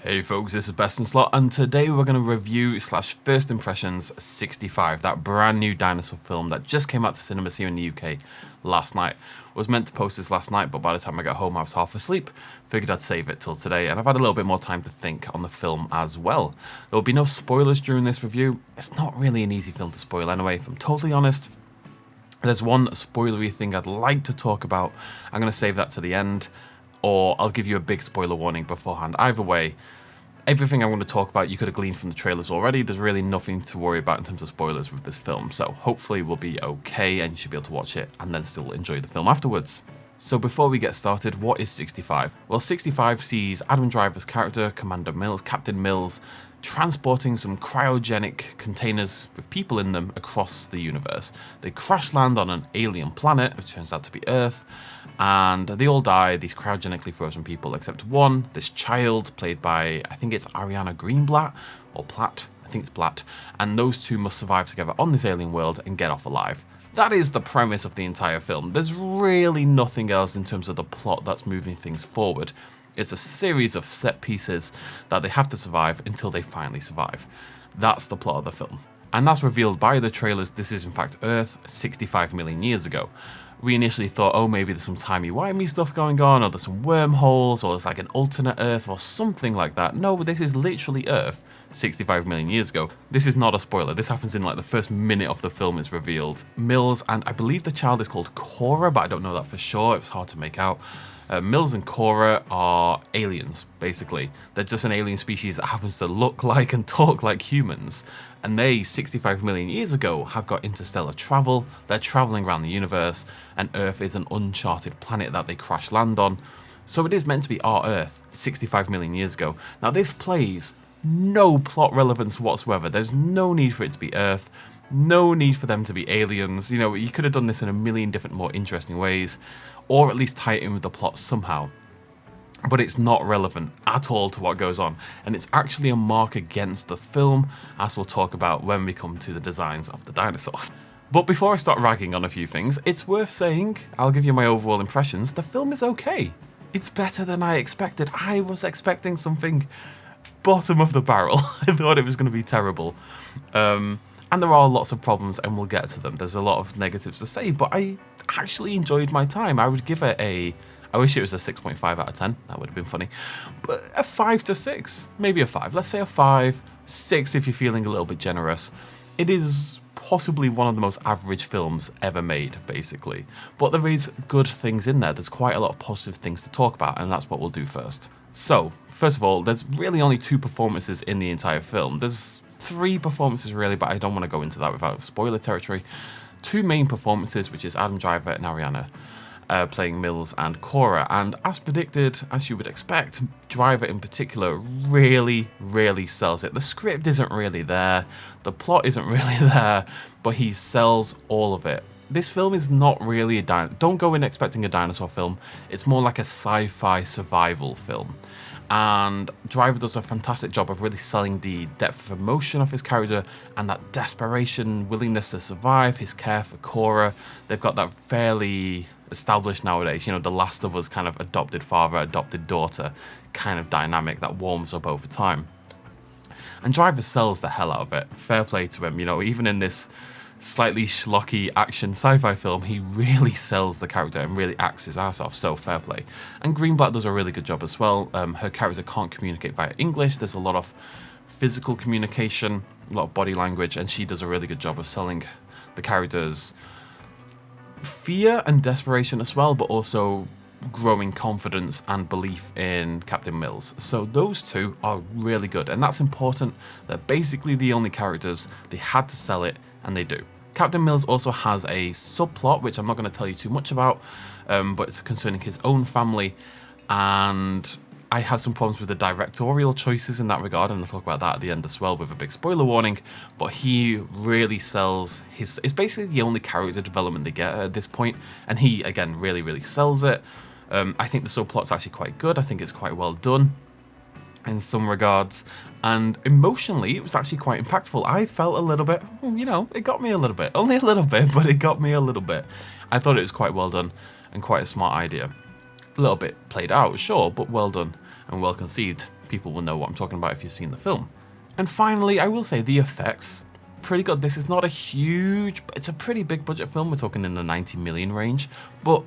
Hey folks, this is BestInSlot, and today we're going to review / first impressions 65, that brand new Dinosaur film that just came out to cinemas here in the UK last night. I was meant to post this last night, but by the time I got home I was half asleep. Figured I'd save it till today, and I've had a little bit more time to think on the film as well. There will be no spoilers during this review. It's not really an easy film to spoil anyway, if I'm totally honest. There's one spoilery thing I'd like to talk about. I'm going to save that to the end, or I'll give you a big spoiler warning beforehand. Either way, everything I'm going to talk about you could have gleaned from the trailers already. There's really nothing to worry about in terms of spoilers with this film, so hopefully we'll be okay and you should be able to watch it and then still enjoy the film afterwards. So before we get started, what is 65? Well, 65 sees Adam Driver's character, Captain Mills, transporting some cryogenic containers with people in them across the universe. They crash land on an alien planet, which turns out to be Earth, and they all die, these cryogenically frozen people, except one, this child, played by, I think it's Ariana Greenblatt, or Platt, I think it's Blatt, and those two must survive together on this alien world and get off alive. That is the premise of the entire film. There's really nothing else in terms of the plot that's moving things forward. It's a series of set pieces that they have to survive until they finally survive. That's the plot of the film. And that's revealed by the trailers. This is in fact Earth 65 million years ago. We initially thought, oh, maybe there's some timey-wimey stuff going on, or there's some wormholes, or there's like an alternate Earth, or something like that. No, this is literally Earth 65 million years ago. This is not a spoiler. This happens in like the first minute of the film is revealed. Mills, and I believe the child is called Cora, but I don't know that for sure. It's hard to make out. Mills and Cora are aliens, basically. They're just an alien species that happens to look like and talk like humans. And they, 65 million years ago, have got interstellar travel. They're traveling around the universe, and Earth is an uncharted planet that they crash land on. So it is meant to be our Earth, 65 million years ago. Now this plays no plot relevance whatsoever. There's no need for it to be Earth. No need for them to be aliens. You know, you could have done this in a million different, more interesting ways, or at least tie it in with the plot somehow. But it's not relevant at all to what goes on, and it's actually a mark against the film, as we'll talk about when we come to the designs of the dinosaurs. But before I start ragging on a few things, it's worth saying, I'll give you my overall impressions, the film is okay. It's better than I expected. I was expecting something bottom of the barrel. I thought it was going to be terrible. And there are lots of problems, and we'll get to them. There's a lot of negatives to say, but I actually enjoyed my time. I would give it I wish it was a 6.5 out of 10. That would have been funny. But a 5 to 6. Maybe a 5. Let's say a 5. 6 if you're feeling a little bit generous. It is possibly one of the most average films ever made, basically. But there is good things in there. There's quite a lot of positive things to talk about, and that's what we'll do first. So, first of all, there's really only 2 performances in the entire film. There's 3 performances really, but I don't want to go into that without spoiler territory. 2 main performances, which is Adam Driver and Ariana, playing Mills and Cora, and as predicted, as you would expect, Driver in particular really sells it. The script isn't really there, the plot isn't really there, but he sells all of it. This film is not really don't go in expecting a dinosaur film. It's more like a sci-fi survival film. And Driver does a fantastic job of really selling the depth of emotion of his character and that desperation, willingness to survive, his care for Cora. They've got that fairly established nowadays, you know, the Last of Us kind of adopted father, adopted daughter kind of dynamic that warms up over time. And Driver sells the hell out of it. Fair play to him, you know, even in this slightly schlocky action sci-fi film, he really sells the character and really acts his ass off, so fair play. And Greenblatt does a really good job as well. Her character can't communicate via English. There's a lot of physical communication, a lot of body language, and she does a really good job of selling the character's fear and desperation as well, but also growing confidence and belief in Captain Mills. So those 2 are really good, and that's important. They're basically the only characters. They had to sell it, and they do. Captain Mills also has a subplot, which I'm not going to tell you too much about, but it's concerning his own family, and I have some problems with the directorial choices in that regard, and I'll talk about that at the end as well with a big spoiler warning, but he really sells it's basically the only character development they get at this point, and he, again, really sells it. I think the subplot's actually quite good. I think it's quite well done in some regards, and emotionally it was actually quite impactful. I felt a little bit, you know, it got me a little bit, only a little bit, but it got me a little bit. I thought it was quite well done and quite a smart idea. A little bit played out, sure, but well done and well conceived. people will know what I'm talking about if you've seen the film. And finally, I will say the effects, pretty good. This is not a huge, it's a pretty big budget film. We're talking in the 90 million range, but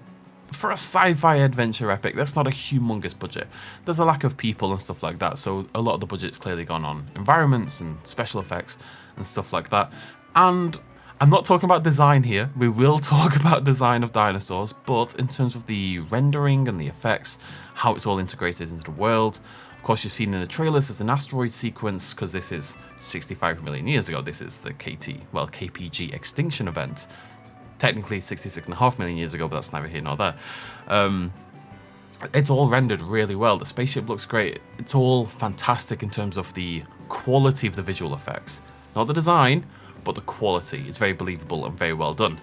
for a sci-fi adventure epic, that's not a humongous budget. There's a lack of people and stuff like that, so a lot of the budget's clearly gone on environments and special effects and stuff like that. And I'm not talking about design here. We will talk about design of dinosaurs, but in terms of the rendering and the effects, how it's all integrated into the world. Of course, you've seen in the trailers there's an asteroid sequence, because this is 65 million years ago. This is the KPG extinction event. Technically 66.5 million years ago, but that's neither here nor there. It's all rendered really well. The spaceship looks great. It's all fantastic in terms of the quality of the visual effects. Not the design, but the quality. It's very believable and very well done.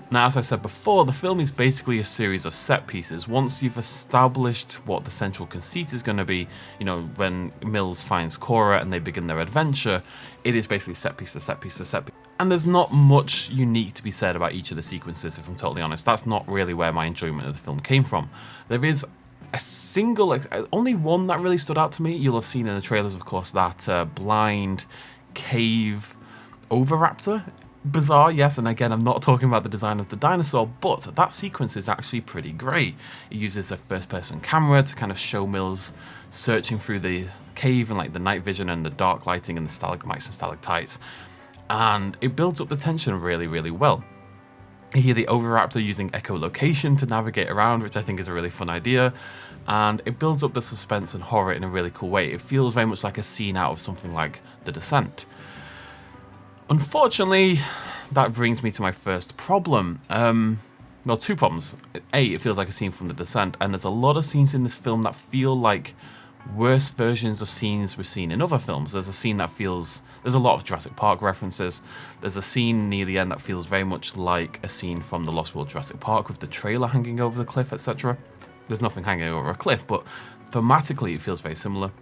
Now, as I said before, the film is basically a series of set pieces. Once you've established what the central conceit is going to be, you know, when Mills finds Cora and they begin their adventure, it is basically set piece to set piece to set piece. And there's not much unique to be said about each of the sequences, if I'm totally honest. That's not really where my enjoyment of the film came from. There is a single, only one that really stood out to me. You'll have seen in the trailers, of course, that blind cave Oviraptor. Bizarre, yes, and again, I'm not talking about the design of the dinosaur, but that sequence is actually pretty great. It uses a first-person camera to kind of show Mills searching through the cave and like the night vision and the dark lighting and the stalagmites and stalactites, and it builds up the tension really, really well. You hear the Oviraptor using echolocation to navigate around, which I think is a really fun idea, and it builds up the suspense and horror in a really cool way. It feels very much like a scene out of something like The Descent. Unfortunately, that brings me to my first problem. Well, two problems. A, it feels like a scene from The Descent, and there's a lot of scenes in this film that feel like worse versions of scenes we've seen in other films. There's a scene that feels... There's a lot of Jurassic Park references. There's a scene near the end that feels very much like a scene from The Lost World Jurassic Park with the trailer hanging over the cliff, etc. There's nothing hanging over a cliff, but thematically it feels very similar.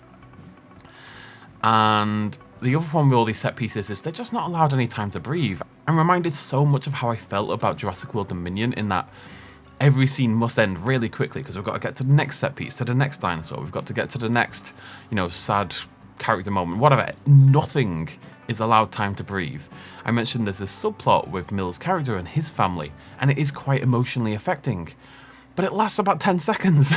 And the other problem with all these set pieces is they're just not allowed any time to breathe. I'm reminded so much of how I felt about Jurassic World Dominion, in that every scene must end really quickly because we've got to get to the next set piece, to the next dinosaur, we've got to get to the next, you know, sad character moment, whatever. Nothing is allowed time to breathe. I mentioned there's this subplot with Mills' character and his family, and it is quite emotionally affecting. But it lasts about 10 seconds.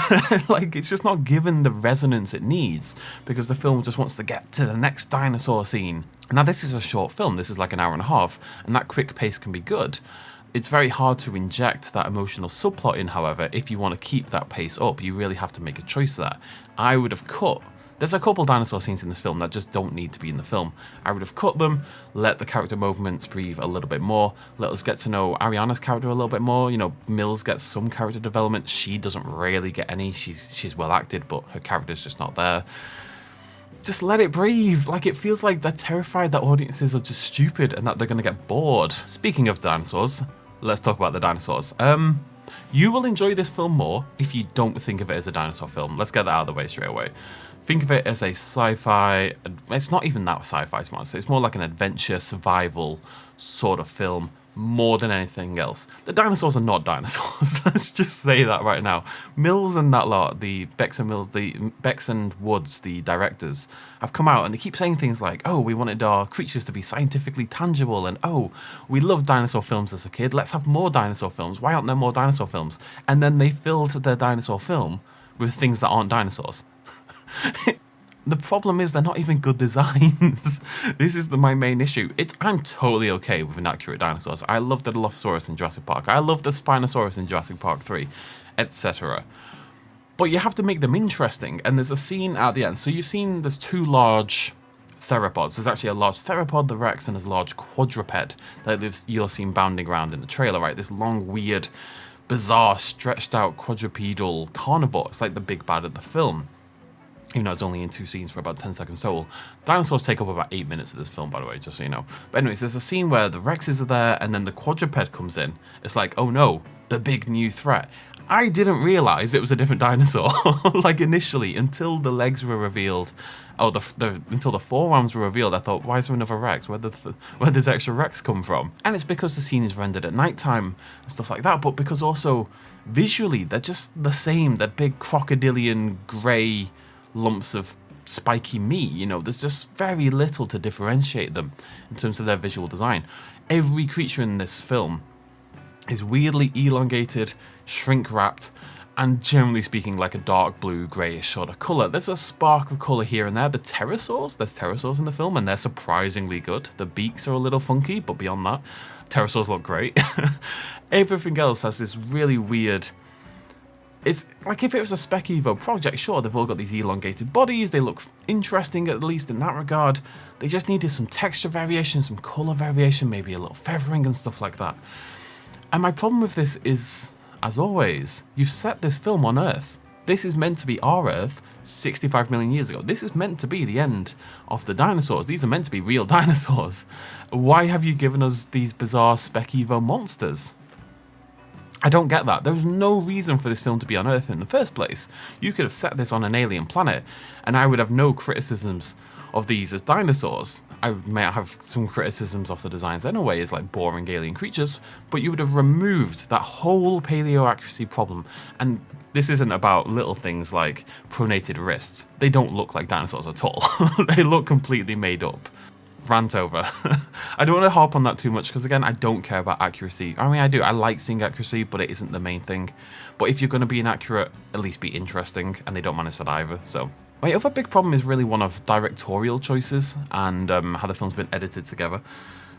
Like, it's just not given the resonance it needs because the film just wants to get to the next dinosaur scene. Now, this is a short film. This is like an hour and a half, and that quick pace can be good. It's very hard to inject that emotional subplot in, however. If you want to keep that pace up, you really have to make a choice there. I would have cut... There's a couple dinosaur scenes in this film that just don't need to be in the film. I would have cut them, let the character movements breathe a little bit more, let us get to know Ariana's character a little bit more. You know, Mills gets some character development. She doesn't really get any. She's well acted, but her character's just not there. Just let it breathe. Like, it feels like they're terrified that audiences are just stupid and that they're going to get bored. Speaking of dinosaurs, let's talk about the dinosaurs. You will enjoy this film more if you don't think of it as a dinosaur film. Let's get that out of the way straight away. Think of it as a sci-fi, it's not even that sci-fi to be honest, it's more like an adventure, survival sort of film, more than anything else. The dinosaurs are not dinosaurs, let's just say that right now. Mills and that lot, the Bex and Woods, the directors, have come out and they keep saying things like, oh, we wanted our creatures to be scientifically tangible, and oh, we loved dinosaur films as a kid, let's have more dinosaur films, why aren't there more dinosaur films? And then they filled their dinosaur film with things that aren't dinosaurs. The problem is they're not even good designs. This is my main issue. I'm totally okay with inaccurate dinosaurs. I love the Dilophosaurus in Jurassic Park. I love the Spinosaurus in Jurassic Park 3, etc. But you have to make them interesting, and there's a scene at the end. So you've seen there's two large theropods. There's actually a large theropod, the Rex, and there's a large quadruped that you'll have seen bounding around in the trailer, right? This long, weird, bizarre, stretched out quadrupedal carnivore. It's like the big bad of the film. Even though it's only in 2 scenes for about 10 seconds total. Dinosaurs take up about 8 minutes of this film, by the way, just so you know. But anyways, there's a scene where the Rexes are there, and then the quadruped comes in. It's like, oh no, the big new threat. I didn't realise it was a different dinosaur, like initially, until the legs were revealed. Oh, until the forearms were revealed, I thought, why is there another Rex? Where does extra Rex come from? And it's because the scene is rendered at nighttime and stuff like that, but because also, visually, they're just the same. They're big crocodilian, grey lumps of spiky meat. You know, there's just very little to differentiate them in terms of their visual design. Every creature in this film is weirdly elongated, shrink-wrapped, and generally speaking like a dark blue, greyish sort of colour. There's a spark of colour here and there. There's pterosaurs in the film, and they're surprisingly good. The beaks are a little funky, but beyond that, pterosaurs look great. Everything else has this really weird... It's like if it was a Spec Evo project, sure, they've all got these elongated bodies, they look interesting at least in that regard. They just needed some texture variation, some colour variation, maybe a little feathering and stuff like that. And my problem with this is, as always, you've set this film on Earth. This is meant to be our Earth 65 million years ago. This is meant to be the end of the dinosaurs. These are meant to be real dinosaurs. Why have you given us these bizarre Spec Evo monsters? I don't get that. There was no reason for this film to be on Earth in the first place. You could have set this on an alien planet, and I would have no criticisms of these as dinosaurs. I may have some criticisms of the designs anyway as like boring alien creatures, but you would have removed that whole paleo accuracy problem. And this isn't about little things like pronated wrists. They don't look like dinosaurs at all. They look completely made up. Rant over. I don't want to harp on that too much because, again, I don't care about accuracy. I mean, I do. I like seeing accuracy, but it isn't the main thing. But if you're going to be inaccurate, at least be interesting, and they don't manage that either. So my other big problem is really one of directorial choices and how the film's been edited together.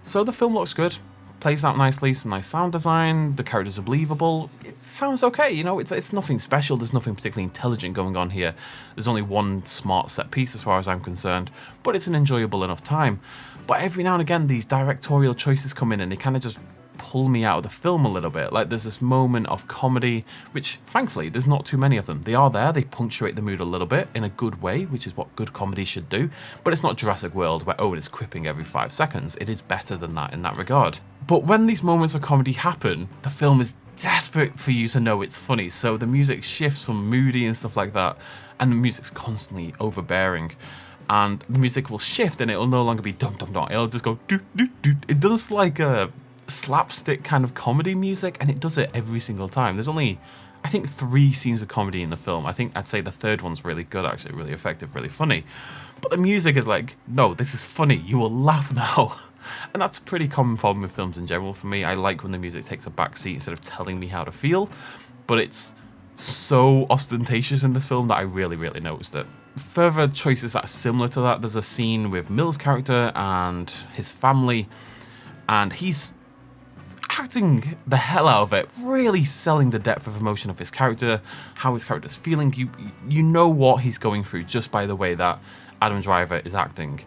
So the film looks good, plays out nicely, some nice sound design, the characters are believable. It sounds okay, you know, it's nothing special, there's nothing particularly intelligent going on here. There's only one smart set piece as far as I'm concerned, but it's an enjoyable enough time. But every now and again, these directorial choices come in and they kind of just pull me out of the film a little bit. Like there's this moment of comedy, which thankfully there's not too many of them. They are there, they punctuate the mood a little bit in a good way, which is what good comedy should do. But it's not Jurassic World where Owen is quipping every 5 seconds. It is better than that in that regard. But when these moments of comedy happen, the film is desperate for you to know it's funny. So the music shifts from moody and stuff like that, and the music's constantly overbearing. And the music will shift and it'll no longer be dum dum dum. It'll just go doo doo doo. It does like a slapstick kind of comedy music, and it does it every single time. There's only, I think, 3 scenes of comedy in the film. I think I'd say the third one's really good, actually, really effective, really funny. But the music is like, no, this is funny. You will laugh now. And that's a pretty common problem with films in general for me. I like when the music takes a back seat instead of telling me how to feel, but it's so ostentatious in this film that I really, really noticed it. Further choices that are similar to that, there's a scene with Mill's character and his family, and he's acting the hell out of it, really selling the depth of emotion of his character, how his character's feeling. You know what he's going through just by the way that Adam Driver is acting.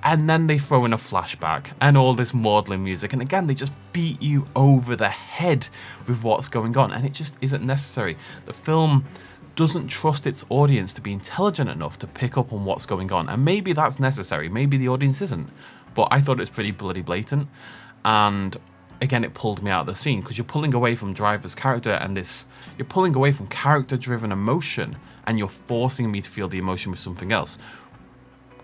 And then they throw in a flashback and all this maudlin music, and again they just beat you over the head with what's going on, and it just isn't necessary. The film doesn't trust its audience to be intelligent enough to pick up on what's going on, and maybe that's necessary, maybe the audience isn't, but I thought it was pretty bloody blatant. And again, it pulled me out of the scene because you're pulling away from Driver's character, and you're pulling away from character-driven emotion, and you're forcing me to feel the emotion with something else.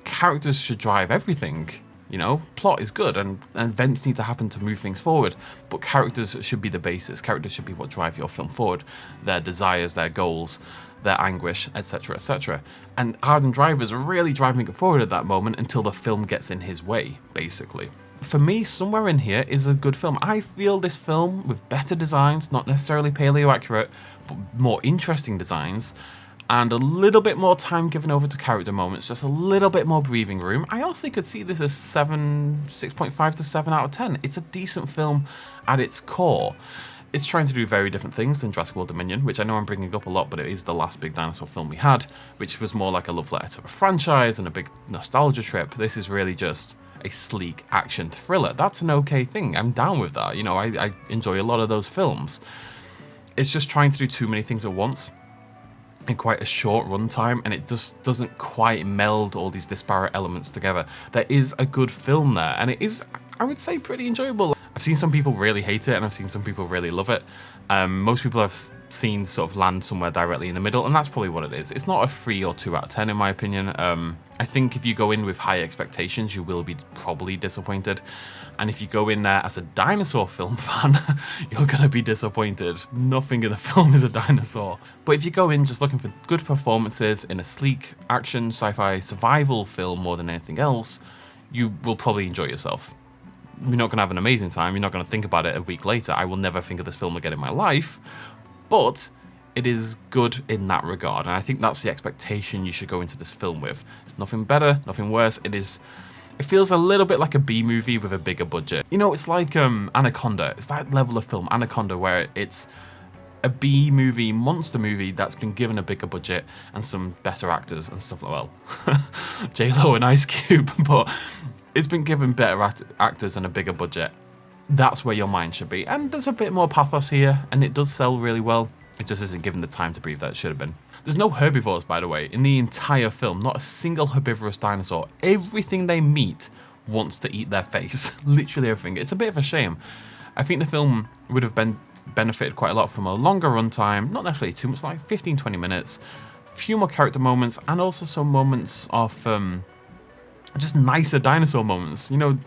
Characters should drive everything, you know, plot is good and events need to happen to move things forward, but characters should be the basis. Characters should be what drive your film forward, their desires, their goals, their anguish, etc, etc. And Adam Driver's really driving it forward at that moment until the film gets in his way, basically. For me, somewhere in here is a good film. I feel this film with better designs, not necessarily paleo accurate, but more interesting designs, and a little bit more time given over to character moments, just a little bit more breathing room. I honestly could see this as 6.5 to 7 out of 10. It's a decent film at its core. It's trying to do very different things than Jurassic World Dominion, which I know I'm bringing up a lot, but it is the last big dinosaur film we had, which was more like a love letter to a franchise and a big nostalgia trip. This is really just a sleek action thriller. That's an okay thing. I'm down with that. You know, I enjoy a lot of those films. It's just trying to do too many things at once in quite a short runtime, and it just doesn't quite meld all these disparate elements together. There is a good film there, and it is, I would say, pretty enjoyable. I've I've seen some people really hate it and I've seen some people really love it. Most people I've seen sort of land somewhere directly in the middle, and that's probably what it is. It's not a 3 or 2 out of 10 in my opinion. I think if you go in with high expectations, you will be probably disappointed. And if you go in there as a dinosaur film fan, you're going to be disappointed. Nothing in the film is a dinosaur. But if you go in just looking for good performances in a sleek action sci-fi survival film more than anything else, you will probably enjoy yourself. You're not going to have an amazing time. You're not going to think about it a week later. I will never think of this film again in my life. But it is good in that regard. And I think that's the expectation you should go into this film with. It's nothing better, nothing worse. It feels a little bit like a B movie with a bigger budget. You know, it's like Anaconda. It's that level of film, Anaconda, where it's a B movie, monster movie that's been given a bigger budget and some better actors and stuff like, well, J-Lo and Ice Cube, but it's been given better actors and a bigger budget. That's where your mind should be. And there's a bit more pathos here, and it does sell really well. It just isn't given the time to breathe that it should have been. There's no herbivores, by the way, in the entire film. Not a single herbivorous dinosaur. Everything they meet wants to eat their face. Literally everything. It's a bit of a shame. I think the film would have benefited quite a lot from a longer runtime. Not necessarily too much, like 15-20 minutes. A few more character moments, and also some moments of just nicer dinosaur moments. You know,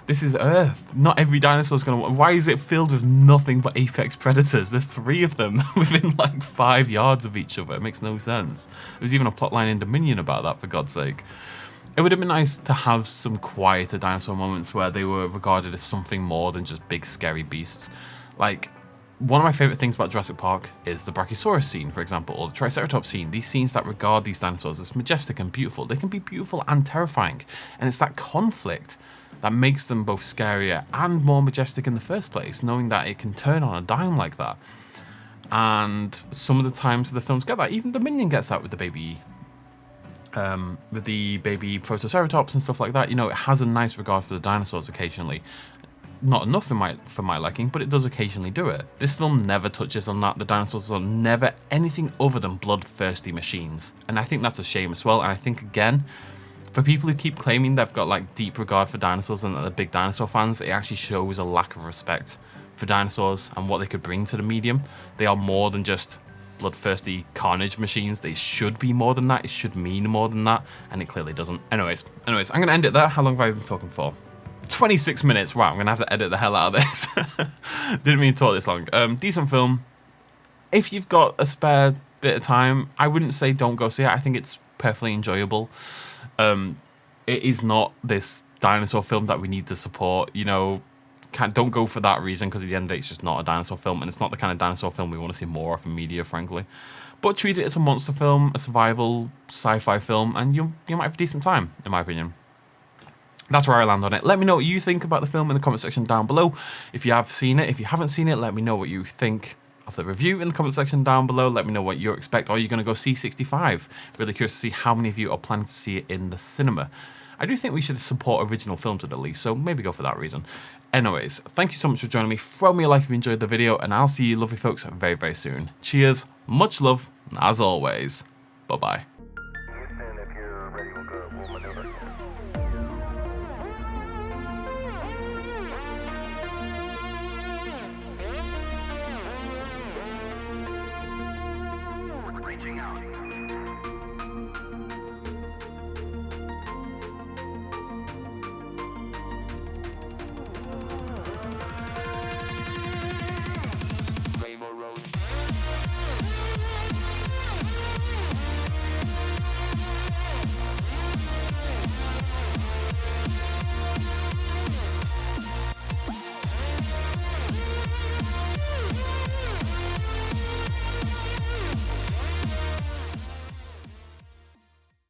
this is Earth. Not every dinosaur is going to... Why is it filled with nothing but apex predators? There's 3 of them within like 5 yards of each other. It makes no sense. There's even a plotline in Dominion about that, for God's sake. It would have been nice to have some quieter dinosaur moments where they were regarded as something more than just big scary beasts. Like, one of my favourite things about Jurassic Park is the Brachiosaurus scene, for example, or the Triceratops scene. These scenes that regard these dinosaurs as majestic and beautiful. They can be beautiful and terrifying. And it's that conflict that makes them both scarier and more majestic in the first place, knowing that it can turn on a dime like that. And some of the times the films get that. Even Dominion gets that with the baby Protoceratops and stuff like that. You know, it has a nice regard for the dinosaurs occasionally. Not enough for my liking, but it does occasionally do it. This film never touches on that. The dinosaurs are never anything other than bloodthirsty machines. And I think that's a shame as well. And I think, again, for people who keep claiming they've got like deep regard for dinosaurs and that they're big dinosaur fans, it actually shows a lack of respect for dinosaurs and what they could bring to the medium. They are more than just bloodthirsty carnage machines. They should be more than that. It should mean more than that, and it clearly doesn't. Anyways, I'm going to end it there. How long have I been talking for? 26 minutes. Wow, I'm going to have to edit the hell out of this. Didn't mean to talk this long. Decent film. If you've got a spare bit of time, I wouldn't say don't go see it. I think it's perfectly enjoyable. It is not this dinosaur film that we need to support. You know, don't go for that reason, because at the end of the day, it's just not a dinosaur film, and it's not the kind of dinosaur film we want to see more of in media, frankly. But treat it as a monster film, a survival sci-fi film, and you might have a decent time, in my opinion. That's where I land on it. Let me know what you think about the film in the comment section down below. If you have seen it, if you haven't seen it, let me know what you think of the review in the comment section down below. Let me know what you expect. Are you going to go see 65? Really curious to see how many of you are planning to see it in the cinema. I do think we should support original films at least, so maybe go for that reason. Anyways, thank you so much for joining me. Throw me a like if you enjoyed the video, and I'll see you lovely folks very, very soon. Cheers, much love, as always. Bye-bye. Reaching out.